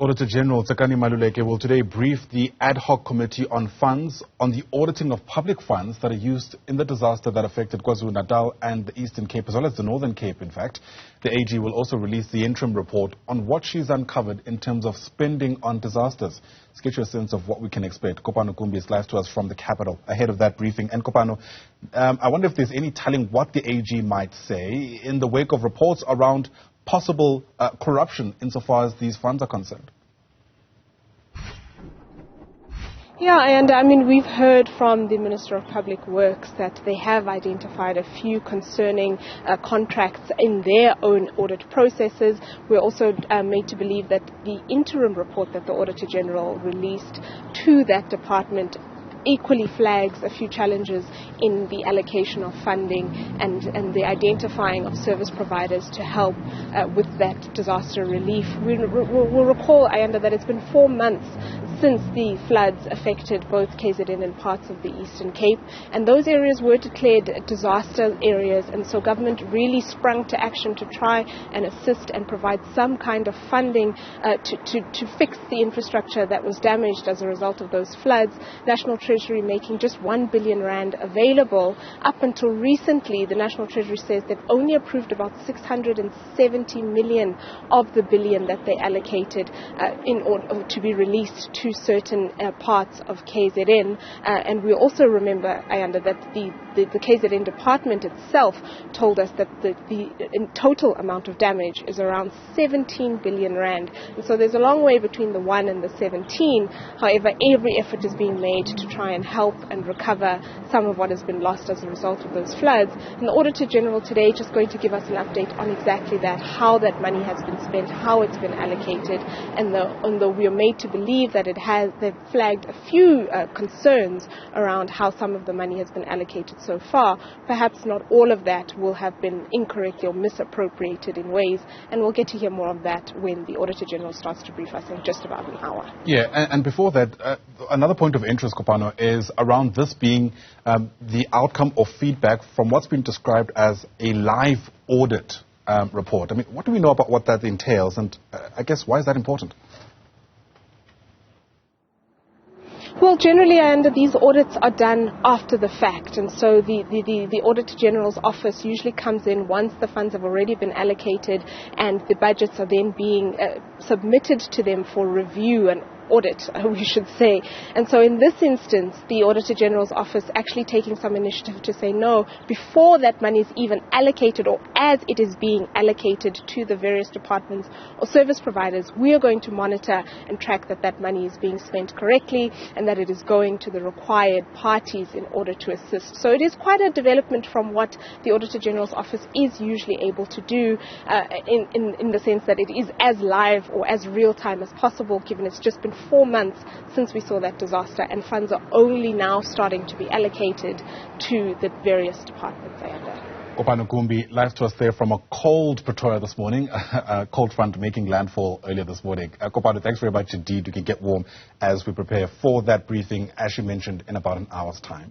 Auditor-General Tsakani Maluleke will today brief the ad hoc committee on funds on the auditing of public funds that are used in the disaster that affected KwaZulu-Natal and the Eastern Cape, as well as the Northern Cape, in fact. The AG will also release the interim report on what she's uncovered in terms of spending on disasters. Let's get you a sense of what we can expect. Kopano Gumbi is live to us from the capital ahead of that briefing. And Kopano, I wonder if there's any telling what the AG might say in the wake of reports around possible corruption insofar as these funds are concerned. Yeah, and I mean, we've heard from the Minister of Public Works that they have identified a few concerning contracts in their own audit processes. We're also made to believe that the interim report that the Auditor-General released to that department equally flags a few challenges in the allocation of funding and the identifying of service providers to help with that disaster relief. We'll recall, Ayanda, that it's been 4 months since the floods affected both KZN and parts of the Eastern Cape, and those areas were declared disaster areas, and so government really sprung to action to try and assist and provide some kind of funding to fix the infrastructure that was damaged as a result of those floods. National Treasury making just 1 billion rand available. Up until recently, the National Treasury says they've only approved about 670 million of the billion that they allocated in order to be released to certain parts of KZN. And we also remember, Ayanda, that the KZN department itself told us that the total amount of damage is around 17 billion rand. And so there's a long way between the 1 and the 17. However, every effort is being made to try and help and recover some of what has been lost as a result of those floods. And the Auditor-General today just going to give us an update on exactly that, how that money has been spent, how it's been allocated, and though we are made to believe that they've flagged a few concerns around how some of the money has been allocated so far. Perhaps not all of that will have been incorrectly or misappropriated in ways, and we'll get to hear more of that when the Auditor-General starts to brief us in just about an hour. Yeah, and before that, another point of interest, Kopano, is around this being the outcome of feedback from what's been described as a live audit report. I mean, what do we know about what that entails, and I guess why is that important? Well, generally, these audits are done after the fact, and so the Auditor-General's office usually comes in once the funds have already been allocated and the budgets are then being submitted to them for review and audit, we should say. And so in this instance, the Auditor-General's office actually taking some initiative to say, no, before that money is even allocated or as it is being allocated to the various departments or service providers, we are going to monitor and track that that money is being spent correctly and that it is going to the required parties in order to assist. So it is quite a development from what the Auditor-General's office is usually able to do in the sense that it is as live or as real-time as possible, given it's just been 4 months since we saw that disaster, and funds are only now starting to be allocated to the various departments. Kopano Gumbi, live to us there from a cold Pretoria this morning, a cold front making landfall earlier this morning. Kopano, thanks very much indeed. You can get warm as we prepare for that briefing, as you mentioned, in about an hour's time.